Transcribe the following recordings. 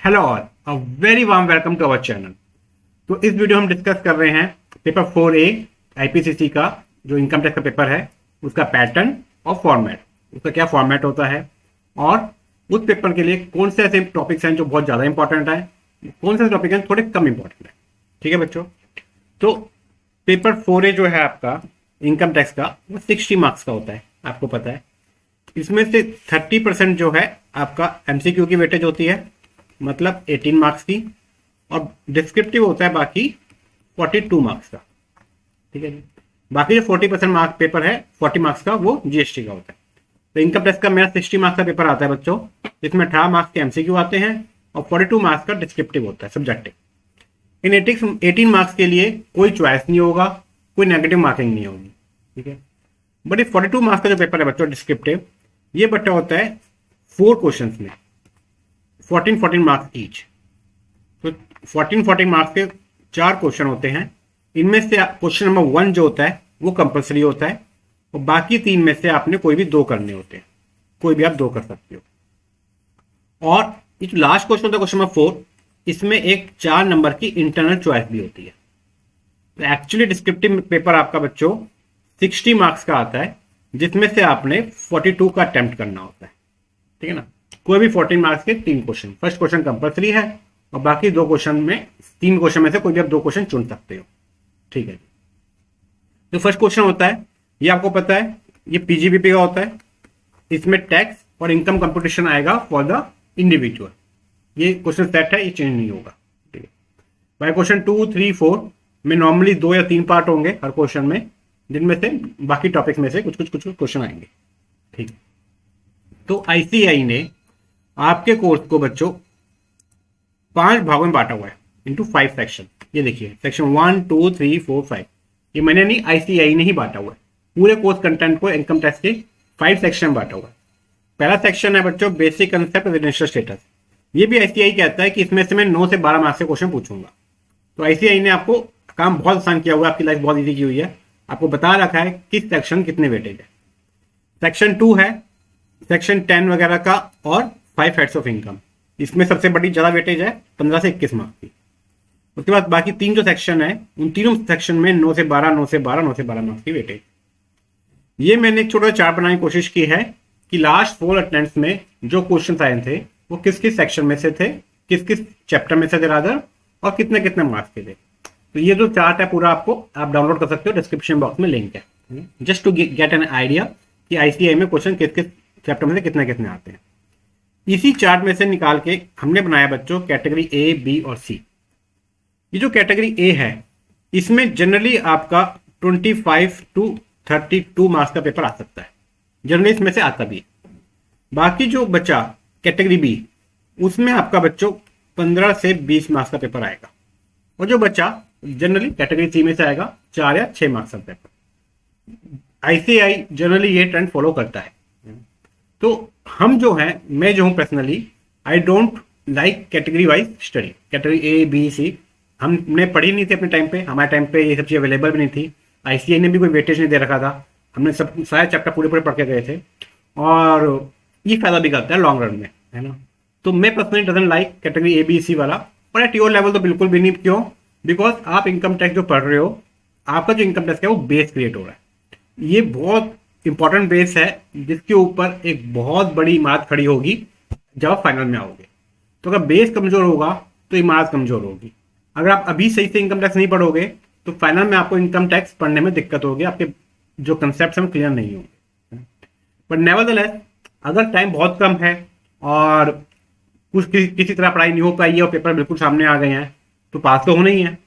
Hello all, a very warm welcome to our channel. तो इस video हम discuss कर रहे हैं पेपर 4A आईपीसीसी का जो इनकम टैक्स का पेपर है उसका पैटर्न और फॉर्मेट, उसका क्या फॉर्मेट होता है और उस पेपर के लिए कौन से ऐसे टॉपिक्स हैं जो बहुत ज़्यादा इंपॉर्टेंट है, कौन से टॉपिक हैं थोड़े कम इंपॉर्टेंट है। ठीक है बच्चों, तो पेपर 4A जो है आपका इनकम टैक्स का वो 60 मार्क्स का होता है, आपको पता है। इसमें से 30% जो है आपका एमसीक्यू की वेटेज होती है, मतलब 18 मार्क्स की, और डिस्क्रिप्टिव होता है बाकी 42 मार्क्स का। ठीक है जी, बाकी जो 40% मार्क्स पेपर है 40 मार्क्स का वो जीएसटी का होता है। तो इनकम टैक्स का मेरा 60 मार्क्स का पेपर आता है बच्चों, जिसमें 18 मार्क्स के एमसीक्यू आते हैं और 42 मार्क्स का डिस्क्रिप्टिव होता है, सब्जेक्टिव। इन 18 मार्क्स के लिए कोई चॉइस नहीं होगा, कोई नेगेटिव मार्किंग नहीं होगी। ठीक है, बट ये 42 मार्क्स का जो पेपर है बच्चों डिस्क्रिप्टिव, ये बच्चा होता है 4 क्वेश्चन में 14 मार्क्स ईच। तो 14 मार्क्स के 4 क्वेश्चन होते हैं। इनमें से क्वेश्चन नंबर 1 जो होता है वो कंपलसरी होता है और बाकी 3 में से आपने कोई भी 2 करने होते हैं, कोई भी आप 2 कर सकते हो। और ये जो लास्ट क्वेश्चन होता है क्वेश्चन नंबर 4, इसमें एक 4 नंबर की इंटरनल चॉइस भी होती है। तो एक्चुअली डिस्क्रिप्टिव पेपर आपका बच्चों 60 मार्क्स का आता है, जिसमें से आपने 42 का अटेम्प्ट करना होता है। ठीक है ना, कोई भी 14 मार्क्स के 3 क्वेश्चन, फर्स्ट क्वेश्चन कंपलसरी है और बाकी 2 क्वेश्चन में 3 क्वेश्चन में से कोई भी आप 2 क्वेश्चन चुन सकते हो। ठीक है, तो फर्स्ट क्वेश्चन होता है, ये आपको पता है, ये पीजीबीपी का होता है। इसमें टैक्स और इनकम कंपटीशन आएगा फॉर द इंडिविजुअल। ये क्वेश्चन सेट है, ये चेंज नहीं होगा। ठीक है, बाय क्वेश्चन 2, 3, 4 में नॉर्मली 2 या 3 पार्ट होंगे हर क्वेश्चन में, जिनमें से बाकी टॉपिक्स में से कुछ क्वेश्चन आएंगे। ठीक है, तो आईसीएआई ने आपके कोर्स को बच्चों 5 भागों में बांटा हुआ है, इंटू 5 सेक्शन। ये देखिए, सेक्शन 1, 2, 3, 4, 5। ये मैंने नहीं, आईसीएआई ने ही बांटा हुआ है। पूरे कोर्स कंटेंट को इनकम टैक्स के 5 सेक्शन में बांटा हुआ है। पहला सेक्शन है बच्चों बेसिक कंसेप्ट रेजिडेंशियल स्टेटस। ये भी आईसीएआई कहता है कि इसमें से मैं 9 से 12 मार्क्स के क्वेश्चन पूछूंगा। तो आईसीएआई ने आपको काम बहुत आसान किया हुआ है, आपकी लाइफ बहुत ईजी की हुई है। आपको बता रखा है किस सेक्शन कितने वेटेज है। सेक्शन 2 है सेक्शन 10 वगैरह का और 5 हेड्स ऑफ इनकम। इसमें सबसे बड़ी ज्यादा वेटेज है 15 से 21 मार्क्स की। उसके बाद बाकी 3 जो सेक्शन है उन तीनों सेक्शन में 9 से 12, 9 से 12, 9 से 12 मार्क्स की वेटेज। ये मैंने एक छोटा चार्ट बनाने की कोशिश की है कि लास्ट 4 अटेम्प्ट्स में जो क्वेश्चन आए थे वो किस किस सेक्शन में से थे, किस किस चैप्टर में से थे रादर, और कितने कितने मार्क्स के थे। तो ये जो चार्ट है पूरा आपको आप डाउनलोड कर सकते हो, डिस्क्रिप्शन बॉक्स में लिंक है, just to get an idea कि आईसीएआई में क्वेश्चन किस किस चैप्टर में से कितने कितने आते हैं। इसी चार्ट में से निकाल के हमने बनाया बच्चों कैटेगरी ए, बी और सी। ये जो कैटेगरी ए है इसमें जनरली आपका 25 टू 32 मार्क्स का पेपर आ सकता है, जनरली इसमें से आता भी है। बाकी जो बचा कैटेगरी बी, उसमें आपका बच्चों 15 से 20 मार्क्स का पेपर आएगा, और जो बचा जनरली कैटेगरी सी में से आएगा 4 या 6 मार्क्स का पेपर। आईसीआई जनरली ये ट्रेंड फॉलो करता है। तो हम जो हैं, मैं जो हूं personally, I don't like category wise study. Category A, B, C हमने पढ़ी नहीं थी अपने टाइम पे, हमारे टाइम पे ये सब चीज़ अवेलेबल भी नहीं थी। आईसीआई ने भी कोई वेटेज नहीं दे रखा था, हमने सब सारे चैप्टर पूरे पूरे पढ़ के गए थे, और ये फायदा भी करता है लॉन्ग रन में, है ना। तो मैं personally doesn't like category A, B, C वाला, पर एट योर लेवल तो बिल्कुल भी नहीं। क्यों? बिकॉज आप इनकम टैक्स जो पढ़ रहे हो, आपका जो इनकम टैक्स है वो बेस क्रिएट हो रहा है। ये बहुत इंपॉर्टेंट बेस है जिसके ऊपर एक बहुत बड़ी इमारत खड़ी होगी जब आप फाइनल में आओगे। तो अगर बेस कमजोर होगा तो इमारत कमजोर होगी। अगर आप अभी सही से इनकम टैक्स नहीं पढ़ोगे तो फाइनल में आपको इनकम टैक्स पढ़ने में दिक्कत होगी, आपके जो कंसेप्ट हैं क्लियर नहीं होंगे। बट नेवरदलेस अगर टाइम बहुत कम है और कुछ किसी तरह पढ़ाई नहीं हो पाई है और पेपर बिल्कुल सामने आ गए हैं, तो पास तो होना ही है।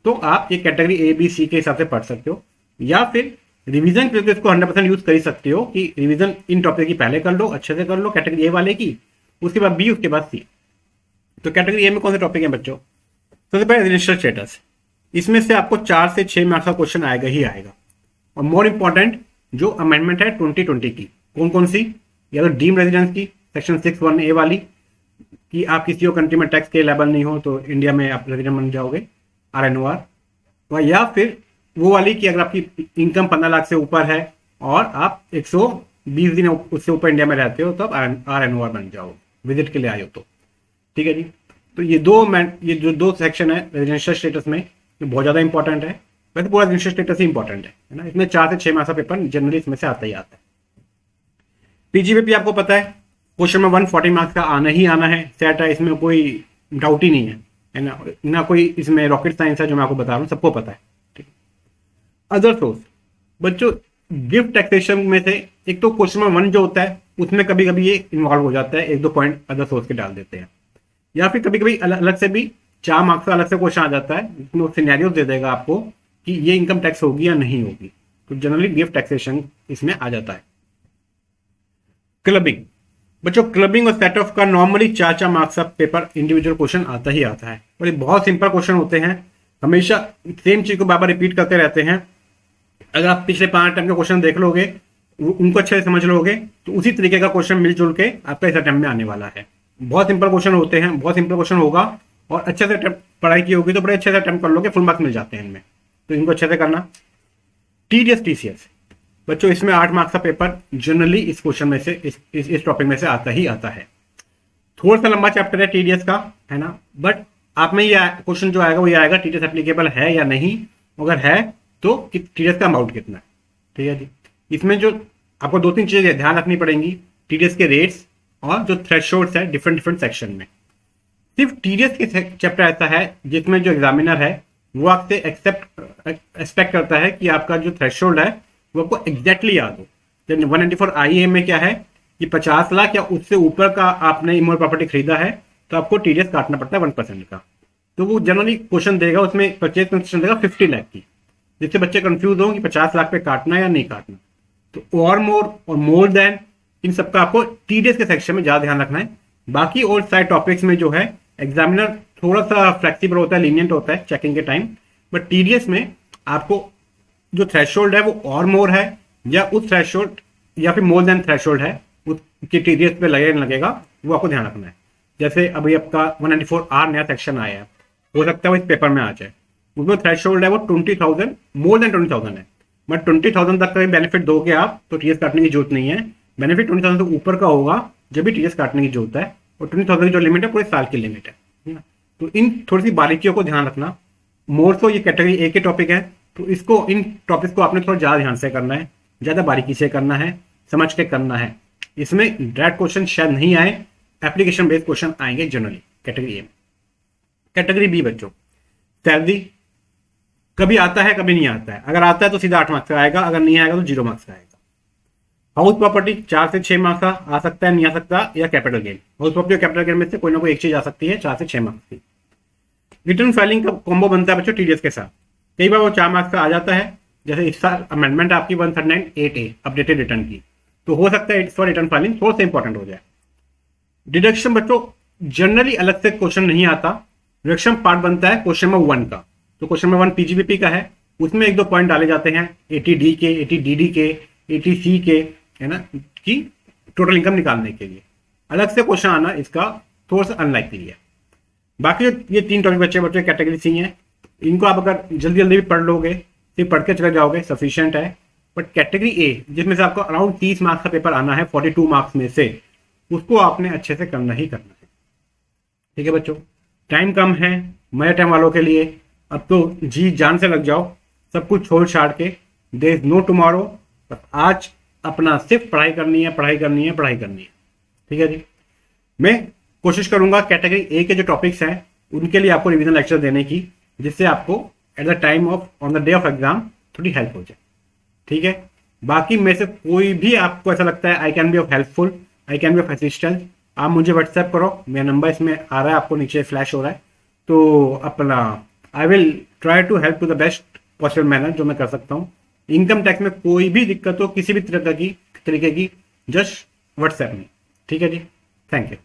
तो आप ये कैटेगरी ए, बी, सी के हिसाब से पढ़ सकते हो, या फिर रिवीजन के लिए इसको 100% यूज कर ही सकते हो कि रिवीजन इन टॉपिक की पहले कर लो, अच्छे से कर लो कैटेगरी ए वाले की, उसके बाद बी, उसके बाद सी। तो कैटेगरी ए में कौन से टॉपिक है बच्चों? सबसे पहले रेजिडेंशियल स्टेटस। इसमें से आपको 4 से 6 मार्क्स का क्वेश्चन आएगा ही आएगा। और मोर इंपॉर्टेंट जो अमेंडमेंट है 2020 की, कौन कौन सी? या तो डीम रेजिडेंस की सेक्शन 6(1)(a) वाली, कि आप किसी और कंट्री में टैक्स के लेबल नहीं हो तो इंडिया में आप रेजिडेंट बन जाओगे, RNOR। या फिर वो वाली कि अगर आपकी इनकम 15 लाख से ऊपर है और आप 120 दिन उससे ऊपर इंडिया में रहते हो तो आप RNOR बन जाओ, विजिट के लिए आए हो तो। ठीक है जी, तो ये जो दो सेक्शन है रेजिडेंशियल स्टेटस में, ये बहुत ज़्यादा इंपॉर्टेंट है। वैसे पूरा रेजिडेंशियल स्टेटस ही इंपॉर्टेंट है ना। इसमें 4 से 6 मार्क्स का पेपर जनरली इसमें से आता ही आता है। पीजीबीपी आपको पता है क्वेश्चन में 140 मार्क्स का आना ही आना है, सेट है, इसमें कोई डाउट ही नहीं है ना। ना कोई इसमें रॉकेट साइंस है जो मैं आपको बता रहा हूँ, सबको पता है। ठीक। अदर सोर्स बच्चों, गिफ्ट टैक्सेशन में से एक तो क्वेश्चन नंबर 1 जो होता है उसमें कभी कभी ये इन्वॉल्व हो जाता है, 1-2 पॉइंट अदर सोर्स के डाल देते हैं, या फिर कभी कभी अलग से भी 4 मार्क्स का अलग से क्वेश्चन आ जाता है जिसमें सिनेरियोस दे देगा आपको कि ये इनकम टैक्स होगी या नहीं होगी। तो जनरली गिफ्ट टैक्सेशन इसमें आ जाता है। क्लबिंग बच्चों, क्लबिंग और सेट ऑफ का नॉर्मली 4-4 मार्क्स का पेपर इंडिविजुअल क्वेश्चन आता ही आता है, और ये बहुत सिंपल क्वेश्चन होते हैं, हमेशा सेम चीज को बार बार रिपीट करते रहते हैं। अगर आप पिछले 5 अटेम्प्ट के क्वेश्चन देख लोगे, उनको अच्छे से समझ लोगे, तो उसी तरीके का क्वेश्चन मिलजुल के आपका इस अटेम्प्ट में आने वाला है। बहुत सिंपल क्वेश्चन होते हैं, बहुत सिंपल क्वेश्चन होगा, और अच्छे से पढ़ाई की होगी तो बड़े अच्छे से अटेम्प्ट कर लोगे, फुल मार्क्स मिल जाते हैं इनमें, तो इनको अच्छे से करना। टीडीएस टीसीएस बच्चों, इसमें 8 मार्क्स का पेपर जनरली इस क्वेश्चन में से इस टॉपिक में से आता ही आता है। थोड़ा सा लंबा चैप्टर है टीडीएस का, है ना, बट आप में ये क्वेश्चन जो आएगा वो ये आएगा टीडीएस एप्लीकेबल है या नहीं, अगर है तो टीडीएस का अमाउंट कितना है। ठीक है जी। इसमें जो आपको 2-3 चीजें ध्यान रखनी पड़ेंगी, टीडीएस के रेट्स और जो थ्रेशोल्ड्स है डिफरेंट सेक्शन में। सिर्फ टीडीएस के चैप्टर ऐसा है जिसमें जो एग्जामिनर है वो आपसे एक्सपेक्ट करता है कि आपका जो थ्रेशोल्ड है वो आपको एग्जैक्टली याद हो। जब 194 IAM में क्या है कि 50 लाख या उससे ऊपर का आपने इमोल प्रॉपर्टी खरीदा है तो आपको टीडीएस काटना पड़ता है 1% का। तो वो जनरली क्वेश्चन देगा, उसमें परचेज कंसेशन देगा 50 लाख की, जिससे बच्चे कंफ्यूज हो कि 50 लाख पे काटना या नहीं काटना। तो और मोर देन, इन सबका आपको टीडीएस के सेक्शन में ज्यादा ध्यान रखना है। बाकी और सारे टॉपिक्स में जो है एग्जामिनर थोड़ा सा फ्लेक्सिबल होता है, लीनियंट होता है चेकिंग के टाइम, बट टीडीएस में आपको जो थ्रेशोल्ड है वो और मोर है या उस थ्रेशोल्ड या फिर मोर देन थ्रेशोल्ड है उसकी टीडीएस पे लगेगा, वो आपको ध्यान रखना है। जैसे अभी आपका 194R नया सेक्शन आया है, हो सकता है वो इस पेपर में आ जाए, उसमें थ्रेशोल्ड है वो 20,000, मोर देन 20,000 है, बट 20,000 तक का बेनिफिट दोगे आप तो टीडीएस काटने की जरूरत नहीं है। बेनिफिट 20,000 से ऊपर का होगा जब भी टीडीएस काटने की जरूरत है, और 20,000 की जो लिमिट है पूरे साल की लिमिट है ना। तो इन थोड़ी सी बारीकियों को ध्यान रखना। मोर तो ये कैटेगरी ए के टॉपिक है, तो इसको इन टॉपिक्स को आपने थोड़ा ज्यादा ध्यान से करना है, ज्यादा बारीकी से करना है, समझ के करना है। इसमें डायरेक्ट क्वेश्चन शायद नहीं आए, एप्लीकेशन बेस्ड क्वेश्चन आएंगे जनरली कैटेगरी ए में। कैटेगरी बी बच्चों, सैलरी कभी आता है कभी नहीं आता है। अगर आता है तो सीधा 8 मार्क्स का आएगा, अगर नहीं आएगा तो 0 मार्क्स का आएगा। हाउस प्रॉपर्टी 4 से 6 मार्क्स का आ सकता है, नहीं आ सकता, या कैपिटल गेन। हाउस प्रॉपर्टी और कैपिटल गेन में से कोई ना कोई एक चीज आ सकती है 4 से 6 मार्क्स की। रिटर्न फाइलिंग का कॉम्बो बनता है बच्चों टीडीएस के साथ, कई बार वो 4 मार्क्स का आ जाता है। जैसे इस साल अमेंडमेंट आपकी 139(8)A अपडेटेड रिटर्न की, तो हो सकता है इस बार रिटर्न फाइलिंग थोड़ा सा इंपॉर्टेंट हो जाए। डिडक्शन बच्चों जनरली अलग से क्वेश्चन नहीं आता, डिडक्शन पार्ट बनता है क्वेश्चन नंबर 1 का। तो क्वेश्चन नंबर 1 पीजीबीपी का है, उसमें 1-2 पॉइंट डाले जाते हैं 80D के, 80DD के, 80C के, है ना, कि टोटल इनकम निकालने के लिए। अलग से क्वेश्चन आना इसका थोड़ा सा अनलाइकली है। बाकी ये 3 टॉपिक बच्चे कैटेगरी सी हैं, इनको आप अगर जल्दी भी पढ़ लोगे, सिर्फ पढ़ के चले जाओगे सफिशिएंट है। बट कैटेगरी ए जिसमें से आपको अराउंड 30 मार्क्स का पेपर आना है 42 मार्क्स में से, उसको आपने अच्छे से करना ही करना है। ठीक है बच्चों, टाइम कम है मेरे टाइम वालों के लिए, अब तो जी जान से लग जाओ, सब कुछ छोड़ छाड़ के, देयर इज नो टुमारो। बस आज अपना सिर्फ पढ़ाई करनी है, पढ़ाई करनी है, पढ़ाई करनी है। ठीक है जी, मैं कोशिश करूंगा कैटेगरी ए के जो टॉपिक्स हैं उनके लिए आपको रिवीजन लेक्चर देने की, जिससे आपको at the time of on the day of exam थोड़ी हेल्प हो जाए। ठीक है, बाकी में से कोई भी आपको ऐसा लगता है I can be of helpful, I can be of assistance, आप मुझे व्हाट्सएप करो, मेरा नंबर इसमें आ रहा है, आपको नीचे फ्लैश हो रहा है। तो अपना I will try to help to the best possible manner जो मैं कर सकता हूँ। इनकम टैक्स में कोई भी दिक्कत हो, किसी भी तरीके की, जस्ट व्हाट्सएप में। ठीक है जी, थैंक यू।